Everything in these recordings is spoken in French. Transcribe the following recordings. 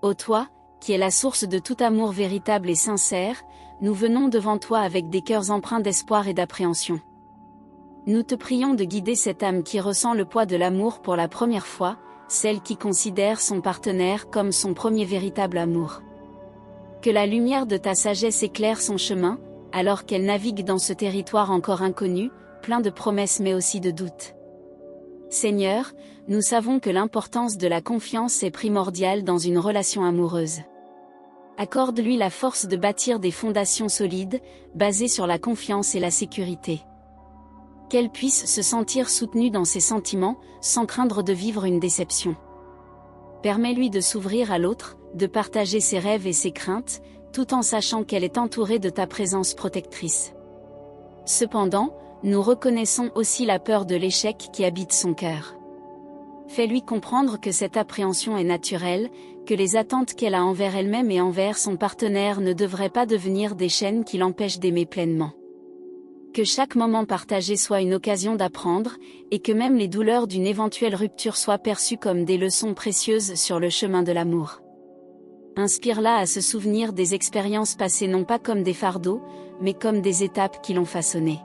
Ô toi, qui es la source de tout amour véritable et sincère, nous venons devant toi avec des cœurs empreints d'espoir et d'appréhension. Nous te prions de guider cette âme qui ressent le poids de l'amour pour la première fois, celle qui considère son partenaire comme son premier véritable amour. Que la lumière de ta sagesse éclaire son chemin, alors qu'elle navigue dans ce territoire encore inconnu, plein de promesses mais aussi de doutes. Seigneur, nous savons que l'importance de la confiance est primordiale dans une relation amoureuse. Accorde-lui la force de bâtir des fondations solides, basées sur la confiance et la sécurité. Qu'elle puisse se sentir soutenue dans ses sentiments, sans craindre de vivre une déception. Permets-lui de s'ouvrir à l'autre, de partager ses rêves et ses craintes, tout en sachant qu'elle est entourée de ta présence protectrice. Cependant, nous reconnaissons aussi la peur de l'échec qui habite son cœur. Fais-lui comprendre que cette appréhension est naturelle, que les attentes qu'elle a envers elle-même et envers son partenaire ne devraient pas devenir des chaînes qui l'empêchent d'aimer pleinement. Que chaque moment partagé soit une occasion d'apprendre, et que même les douleurs d'une éventuelle rupture soient perçues comme des leçons précieuses sur le chemin de l'amour. Inspire-la à se souvenir des expériences passées non pas comme des fardeaux, mais comme des étapes qui l'ont façonné.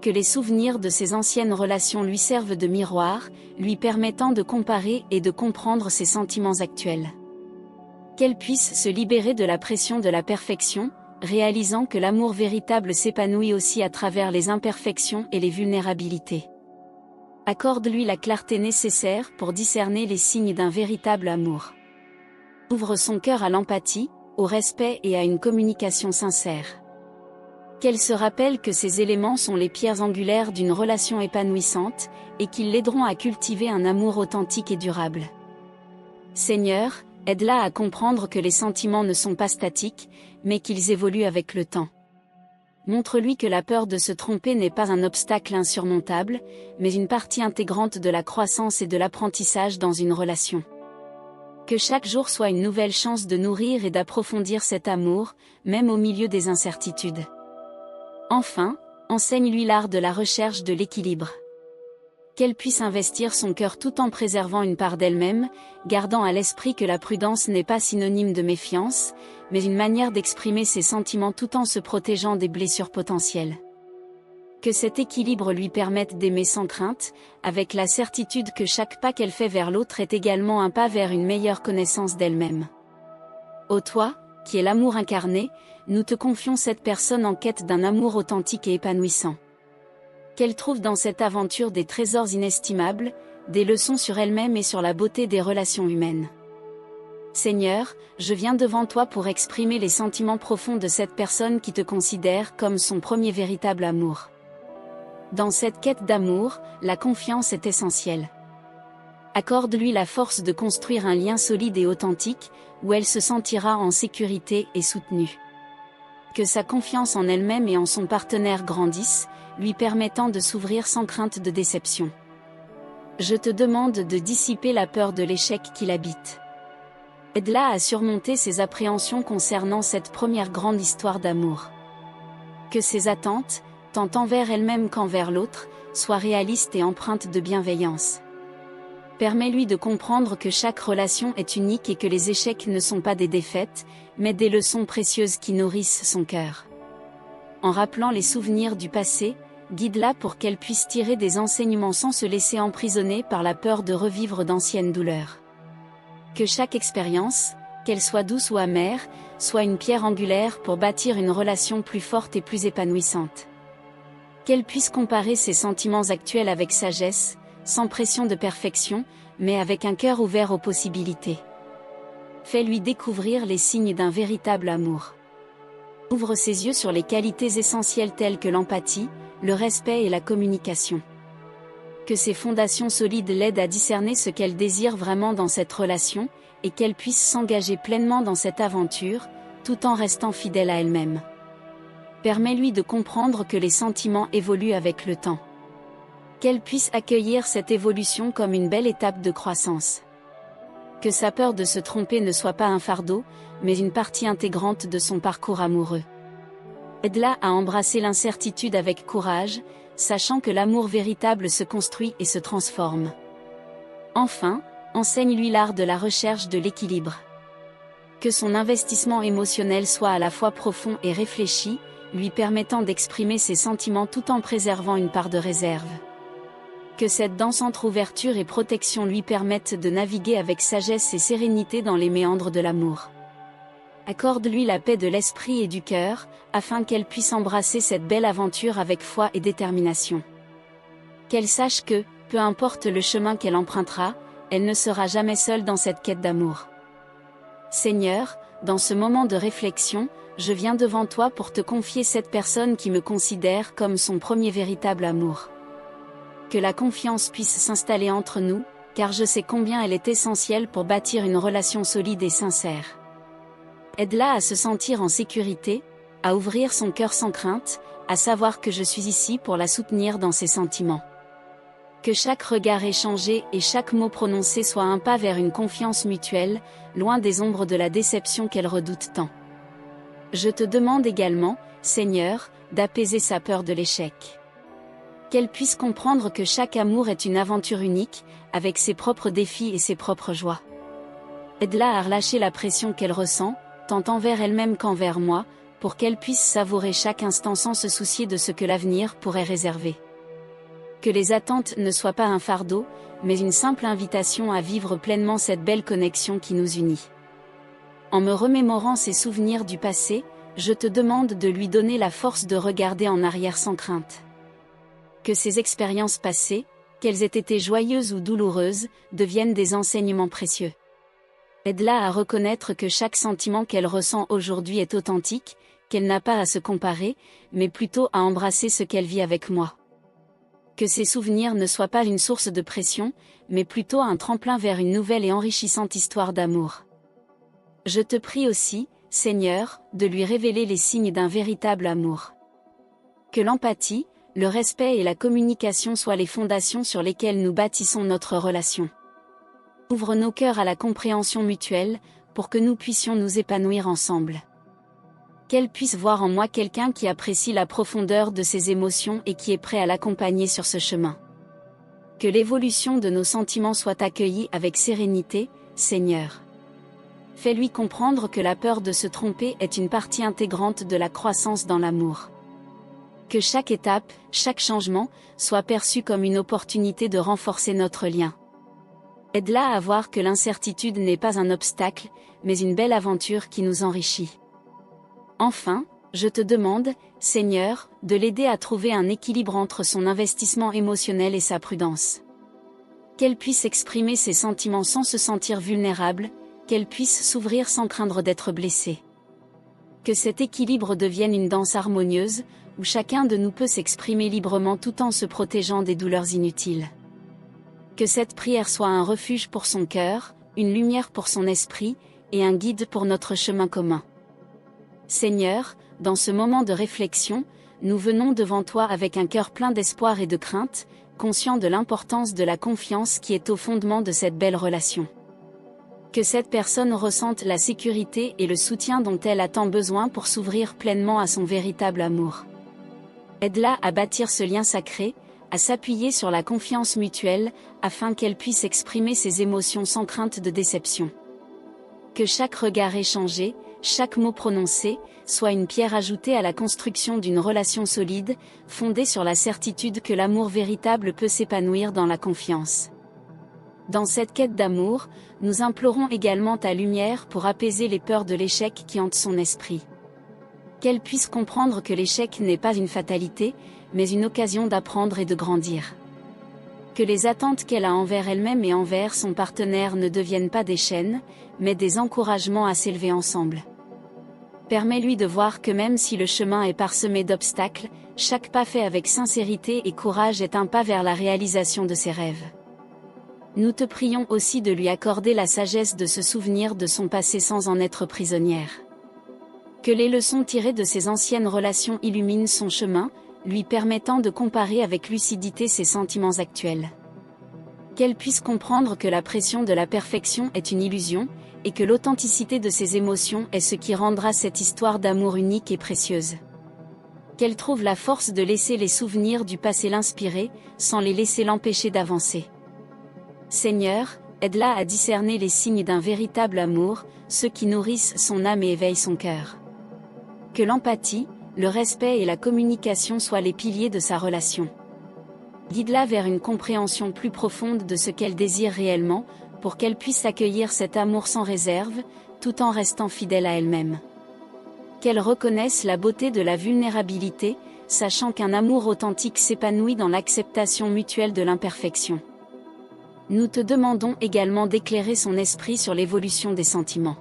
Que les souvenirs de ses anciennes relations lui servent de miroir, lui permettant de comparer et de comprendre ses sentiments actuels. Qu'elle puisse se libérer de la pression de la perfection, réalisant que l'amour véritable s'épanouit aussi à travers les imperfections et les vulnérabilités. Accorde-lui la clarté nécessaire pour discerner les signes d'un véritable amour. Ouvre son cœur à l'empathie, au respect et à une communication sincère. Qu'elle se rappelle que ces éléments sont les pierres angulaires d'une relation épanouissante, et qu'ils l'aideront à cultiver un amour authentique et durable. Seigneur, aide-la à comprendre que les sentiments ne sont pas statiques, mais qu'ils évoluent avec le temps. Montre-lui que la peur de se tromper n'est pas un obstacle insurmontable, mais une partie intégrante de la croissance et de l'apprentissage dans une relation. Que chaque jour soit une nouvelle chance de nourrir et d'approfondir cet amour, même au milieu des incertitudes. Enfin, enseigne-lui l'art de la recherche de l'équilibre. Qu'elle puisse investir son cœur tout en préservant une part d'elle-même, gardant à l'esprit que la prudence n'est pas synonyme de méfiance, mais une manière d'exprimer ses sentiments tout en se protégeant des blessures potentielles. Que cet équilibre lui permette d'aimer sans crainte, avec la certitude que chaque pas qu'elle fait vers l'autre est également un pas vers une meilleure connaissance d'elle-même. Ô toi, qui est l'amour incarné, nous te confions cette personne en quête d'un amour authentique et épanouissant. Qu'elle trouve dans cette aventure des trésors inestimables, des leçons sur elle-même et sur la beauté des relations humaines. Seigneur, je viens devant toi pour exprimer les sentiments profonds de cette personne qui te considère comme son premier véritable amour. Dans cette quête d'amour, la confiance est essentielle. Accorde-lui la force de construire un lien solide et authentique, où elle se sentira en sécurité et soutenue. Que sa confiance en elle-même et en son partenaire grandisse, lui permettant de s'ouvrir sans crainte de déception. Je te demande de dissiper la peur de l'échec qui l'habite. Aide-la à surmonter ses appréhensions concernant cette première grande histoire d'amour. Que ses attentes, tant envers elle-même qu'envers l'autre, soient réalistes et empreintes de bienveillance. Permets-lui de comprendre que chaque relation est unique et que les échecs ne sont pas des défaites, mais des leçons précieuses qui nourrissent son cœur. En rappelant les souvenirs du passé, guide-la pour qu'elle puisse tirer des enseignements sans se laisser emprisonner par la peur de revivre d'anciennes douleurs. Que chaque expérience, qu'elle soit douce ou amère, soit une pierre angulaire pour bâtir une relation plus forte et plus épanouissante. Qu'elle puisse comparer ses sentiments actuels avec sagesse, sans pression de perfection, mais avec un cœur ouvert aux possibilités. Fais-lui découvrir les signes d'un véritable amour. Ouvre ses yeux sur les qualités essentielles telles que l'empathie, le respect et la communication. Que ses fondations solides l'aident à discerner ce qu'elle désire vraiment dans cette relation, et qu'elle puisse s'engager pleinement dans cette aventure, tout en restant fidèle à elle-même. Permets-lui de comprendre que les sentiments évoluent avec le temps. Qu'elle puisse accueillir cette évolution comme une belle étape de croissance. Que sa peur de se tromper ne soit pas un fardeau, mais une partie intégrante de son parcours amoureux. Aide-la à embrasser l'incertitude avec courage, sachant que l'amour véritable se construit et se transforme. Enfin, enseigne-lui l'art de la recherche de l'équilibre. Que son investissement émotionnel soit à la fois profond et réfléchi, lui permettant d'exprimer ses sentiments tout en préservant une part de réserve. Que cette dansante ouverture et protection lui permettent de naviguer avec sagesse et sérénité dans les méandres de l'amour. Accorde-lui la paix de l'esprit et du cœur, afin qu'elle puisse embrasser cette belle aventure avec foi et détermination. Qu'elle sache que, peu importe le chemin qu'elle empruntera, elle ne sera jamais seule dans cette quête d'amour. Seigneur, dans ce moment de réflexion, je viens devant toi pour te confier cette personne qui me considère comme son premier véritable amour. Que la confiance puisse s'installer entre nous, car je sais combien elle est essentielle pour bâtir une relation solide et sincère. Aide-la à se sentir en sécurité, à ouvrir son cœur sans crainte, à savoir que je suis ici pour la soutenir dans ses sentiments. Que chaque regard échangé et chaque mot prononcé soit un pas vers une confiance mutuelle, loin des ombres de la déception qu'elle redoute tant. Je te demande également, Seigneur, d'apaiser sa peur de l'échec. Qu'elle puisse comprendre que chaque amour est une aventure unique, avec ses propres défis et ses propres joies. Aide-la à relâcher la pression qu'elle ressent, tant envers elle-même qu'envers moi, pour qu'elle puisse savourer chaque instant sans se soucier de ce que l'avenir pourrait réserver. Que les attentes ne soient pas un fardeau, mais une simple invitation à vivre pleinement cette belle connexion qui nous unit. En me remémorant ses souvenirs du passé, je te demande de lui donner la force de regarder en arrière sans crainte. Que ces expériences passées, qu'elles aient été joyeuses ou douloureuses, deviennent des enseignements précieux. Aide-la à reconnaître que chaque sentiment qu'elle ressent aujourd'hui est authentique, qu'elle n'a pas à se comparer, mais plutôt à embrasser ce qu'elle vit avec moi. Que ces souvenirs ne soient pas une source de pression, mais plutôt un tremplin vers une nouvelle et enrichissante histoire d'amour. Je te prie aussi, Seigneur, de lui révéler les signes d'un véritable amour. Que l'empathie, le respect et la communication soient les fondations sur lesquelles nous bâtissons notre relation. Ouvre nos cœurs à la compréhension mutuelle, pour que nous puissions nous épanouir ensemble. Qu'elle puisse voir en moi quelqu'un qui apprécie la profondeur de ses émotions et qui est prêt à l'accompagner sur ce chemin. Que l'évolution de nos sentiments soit accueillie avec sérénité, Seigneur. Fais-lui comprendre que la peur de se tromper est une partie intégrante de la croissance dans l'amour. Que chaque étape, chaque changement, soit perçu comme une opportunité de renforcer notre lien. Aide-la à voir que l'incertitude n'est pas un obstacle, mais une belle aventure qui nous enrichit. Enfin, je te demande, Seigneur, de l'aider à trouver un équilibre entre son investissement émotionnel et sa prudence. Qu'elle puisse exprimer ses sentiments sans se sentir vulnérable, qu'elle puisse s'ouvrir sans craindre d'être blessée. Que cet équilibre devienne une danse harmonieuse, où chacun de nous peut s'exprimer librement tout en se protégeant des douleurs inutiles. Que cette prière soit un refuge pour son cœur, une lumière pour son esprit, et un guide pour notre chemin commun. Seigneur, dans ce moment de réflexion, nous venons devant toi avec un cœur plein d'espoir et de crainte, conscients de l'importance de la confiance qui est au fondement de cette belle relation. Que cette personne ressente la sécurité et le soutien dont elle a tant besoin pour s'ouvrir pleinement à son véritable amour. Aide-la à bâtir ce lien sacré, à s'appuyer sur la confiance mutuelle, afin qu'elle puisse exprimer ses émotions sans crainte de déception. Que chaque regard échangé, chaque mot prononcé, soit une pierre ajoutée à la construction d'une relation solide, fondée sur la certitude que l'amour véritable peut s'épanouir dans la confiance. Dans cette quête d'amour, nous implorons également ta lumière pour apaiser les peurs de l'échec qui hantent son esprit. Qu'elle puisse comprendre que l'échec n'est pas une fatalité, mais une occasion d'apprendre et de grandir. Que les attentes qu'elle a envers elle-même et envers son partenaire ne deviennent pas des chaînes, mais des encouragements à s'élever ensemble. Permets-lui de voir que même si le chemin est parsemé d'obstacles, chaque pas fait avec sincérité et courage est un pas vers la réalisation de ses rêves. Nous te prions aussi de lui accorder la sagesse de se souvenir de son passé sans en être prisonnière. Que les leçons tirées de ses anciennes relations illuminent son chemin, lui permettant de comparer avec lucidité ses sentiments actuels. Qu'elle puisse comprendre que la pression de la perfection est une illusion, et que l'authenticité de ses émotions est ce qui rendra cette histoire d'amour unique et précieuse. Qu'elle trouve la force de laisser les souvenirs du passé l'inspirer, sans les laisser l'empêcher d'avancer. Seigneur, Aide-la à discerner les signes d'un véritable amour, ceux qui nourrissent son âme et éveillent son cœur. Que l'empathie, le respect et la communication soient les piliers de sa relation. Guide-la vers une compréhension plus profonde de ce qu'elle désire réellement, pour qu'elle puisse accueillir cet amour sans réserve, tout en restant fidèle à elle-même. Qu'elle reconnaisse la beauté de la vulnérabilité, sachant qu'un amour authentique s'épanouit dans l'acceptation mutuelle de l'imperfection. Nous te demandons également d'éclairer son esprit sur l'évolution des sentiments.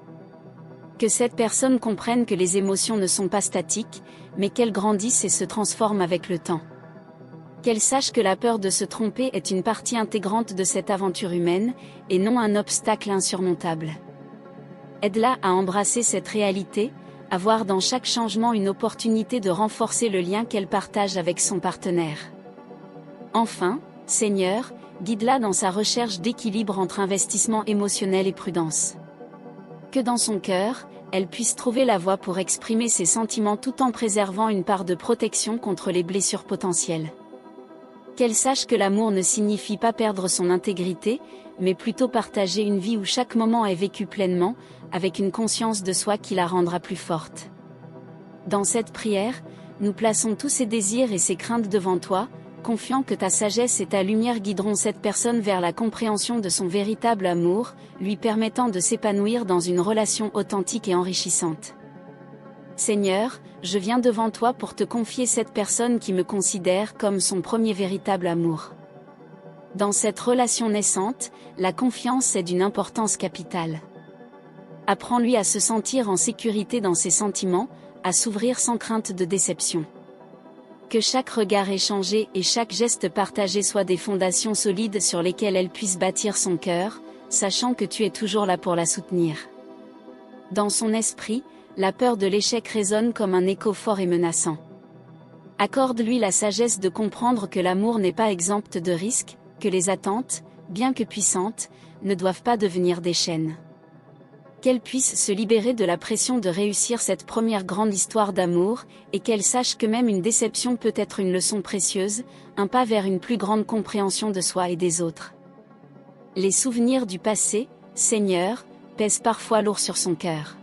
Que cette personne comprenne que les émotions ne sont pas statiques, mais qu'elles grandissent et se transforment avec le temps. Qu'elle sache que la peur de se tromper est une partie intégrante de cette aventure humaine, et non un obstacle insurmontable. Aide-la à embrasser cette réalité, à voir dans chaque changement une opportunité de renforcer le lien qu'elle partage avec son partenaire. Enfin, Seigneur, guide-la dans sa recherche d'équilibre entre investissement émotionnel et prudence. Que dans son cœur, elle puisse trouver la voie pour exprimer ses sentiments tout en préservant une part de protection contre les blessures potentielles. Qu'elle sache que l'amour ne signifie pas perdre son intégrité, mais plutôt partager une vie où chaque moment est vécu pleinement, avec une conscience de soi qui la rendra plus forte. Dans cette prière, nous plaçons tous ses désirs et ses craintes devant toi, confiant que ta sagesse et ta lumière guideront cette personne vers la compréhension de son véritable amour, lui permettant de s'épanouir dans une relation authentique et enrichissante. Seigneur, je viens devant toi pour te confier cette personne qui me considère comme son premier véritable amour. Dans cette relation naissante, la confiance est d'une importance capitale. Apprends-lui à se sentir en sécurité dans ses sentiments, à s'ouvrir sans crainte de déception. Que chaque regard échangé et chaque geste partagé soient des fondations solides sur lesquelles elle puisse bâtir son cœur, sachant que tu es toujours là pour la soutenir. Dans son esprit, la peur de l'échec résonne comme un écho fort et menaçant. Accorde-lui la sagesse de comprendre que l'amour n'est pas exempt de risques, que les attentes, bien que puissantes, ne doivent pas devenir des chaînes. Qu'elle puisse se libérer de la pression de réussir cette première grande histoire d'amour, et qu'elle sache que même une déception peut être une leçon précieuse, un pas vers une plus grande compréhension de soi et des autres. Les souvenirs du passé, Seigneur, pèsent parfois lourd sur son cœur.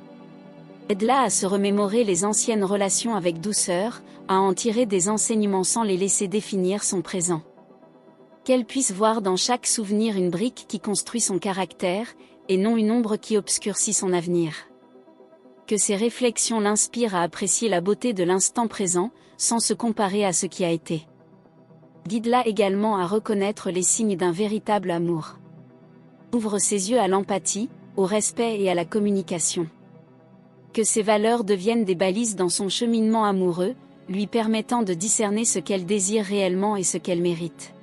Aide-la à se remémorer les anciennes relations avec douceur, à en tirer des enseignements sans les laisser définir son présent. Qu'elle puisse voir dans chaque souvenir une brique qui construit son caractère, et non une ombre qui obscurcit son avenir. Que ces réflexions l'inspirent à apprécier la beauté de l'instant présent, sans se comparer à ce qui a été. Guide-la également à reconnaître les signes d'un véritable amour. Ouvre ses yeux à l'empathie, au respect et à la communication. Que ces valeurs deviennent des balises dans son cheminement amoureux, lui permettant de discerner ce qu'elle désire réellement et ce qu'elle mérite.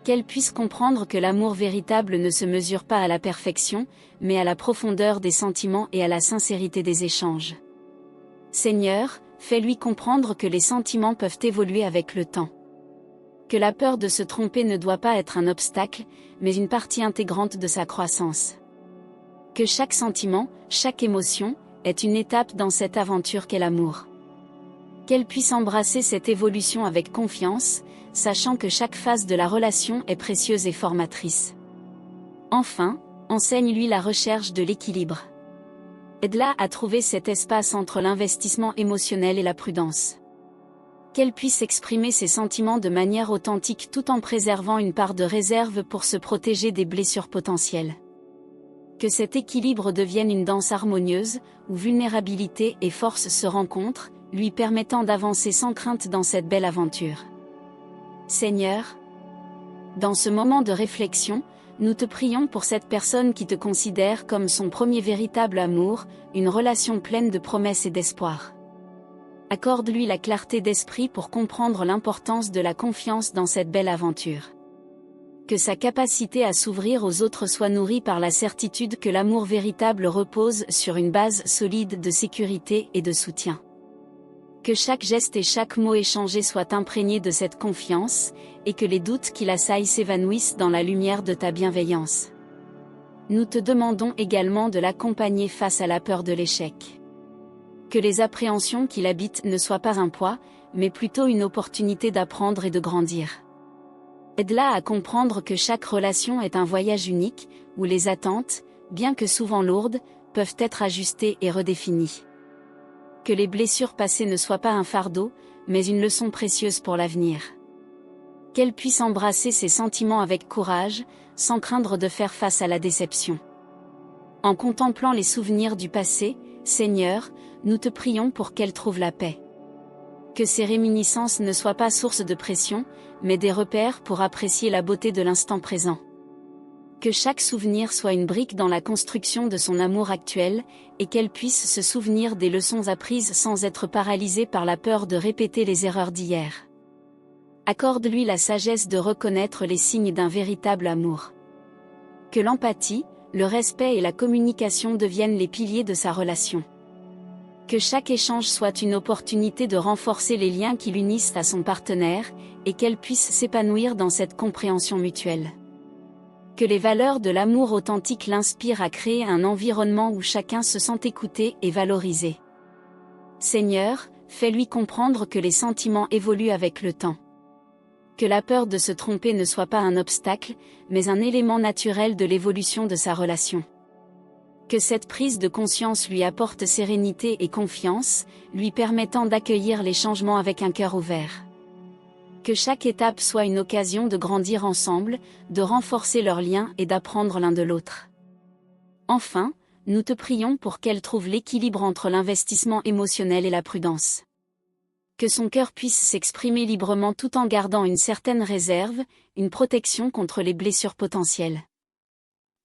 Qu'elle puisse comprendre que l'amour véritable ne se mesure pas à la perfection, mais à la profondeur des sentiments et à la sincérité des échanges. Seigneur, fais-lui comprendre que les sentiments peuvent évoluer avec le temps. Que la peur de se tromper ne doit pas être un obstacle, mais une partie intégrante de sa croissance. Que chaque sentiment, chaque émotion, est une étape dans cette aventure qu'est l'amour. Qu'elle puisse embrasser cette évolution avec confiance, sachant que chaque phase de la relation est précieuse et formatrice. Enfin, enseigne-lui la recherche de l'équilibre. Aide-la à trouver cet espace entre l'investissement émotionnel et la prudence. Qu'elle puisse exprimer ses sentiments de manière authentique tout en préservant une part de réserve pour se protéger des blessures potentielles. Que cet équilibre devienne une danse harmonieuse, où vulnérabilité et force se rencontrent, lui permettant d'avancer sans crainte dans cette belle aventure. Seigneur, dans ce moment de réflexion, nous te prions pour cette personne qui te considère comme son premier véritable amour, une relation pleine de promesses et d'espoir. Accorde-lui la clarté d'esprit pour comprendre l'importance de la confiance dans cette belle aventure. Que sa capacité à s'ouvrir aux autres soit nourrie par la certitude que l'amour véritable repose sur une base solide de sécurité et de soutien. Que chaque geste et chaque mot échangé soient imprégnés de cette confiance, et que les doutes qui l'assaillent s'évanouissent dans la lumière de ta bienveillance. Nous te demandons également de l'accompagner face à la peur de l'échec. Que les appréhensions qui l'habitent ne soient pas un poids, mais plutôt une opportunité d'apprendre et de grandir. Aide-la à comprendre que chaque relation est un voyage unique, où les attentes, bien que souvent lourdes, peuvent être ajustées et redéfinies. Que les blessures passées ne soient pas un fardeau, mais une leçon précieuse pour l'avenir. Qu'elle puisse embrasser ses sentiments avec courage, sans craindre de faire face à la déception. En contemplant les souvenirs du passé, Seigneur, nous te prions pour qu'elle trouve la paix. Que ces réminiscences ne soient pas source de pression, mais des repères pour apprécier la beauté de l'instant présent. Que chaque souvenir soit une brique dans la construction de son amour actuel, et qu'elle puisse se souvenir des leçons apprises sans être paralysée par la peur de répéter les erreurs d'hier. Accorde-lui la sagesse de reconnaître les signes d'un véritable amour. Que l'empathie, le respect et la communication deviennent les piliers de sa relation. Que chaque échange soit une opportunité de renforcer les liens qui l'unissent à son partenaire, et qu'elle puisse s'épanouir dans cette compréhension mutuelle. Que les valeurs de l'amour authentique l'inspirent à créer un environnement où chacun se sent écouté et valorisé. Seigneur, fais-lui comprendre que les sentiments évoluent avec le temps. Que la peur de se tromper ne soit pas un obstacle, mais un élément naturel de l'évolution de sa relation. Que cette prise de conscience lui apporte sérénité et confiance, lui permettant d'accueillir les changements avec un cœur ouvert. Que chaque étape soit une occasion de grandir ensemble, de renforcer leurs liens et d'apprendre l'un de l'autre. Enfin, nous te prions pour qu'elle trouve l'équilibre entre l'investissement émotionnel et la prudence. Que son cœur puisse s'exprimer librement tout en gardant une certaine réserve, une protection contre les blessures potentielles.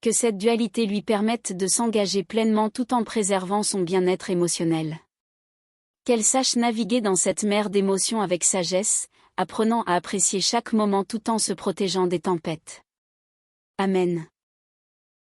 Que cette dualité lui permette de s'engager pleinement tout en préservant son bien-être émotionnel. Qu'elle sache naviguer dans cette mer d'émotions avec sagesse, apprenant à apprécier chaque moment tout en se protégeant des tempêtes. Amen.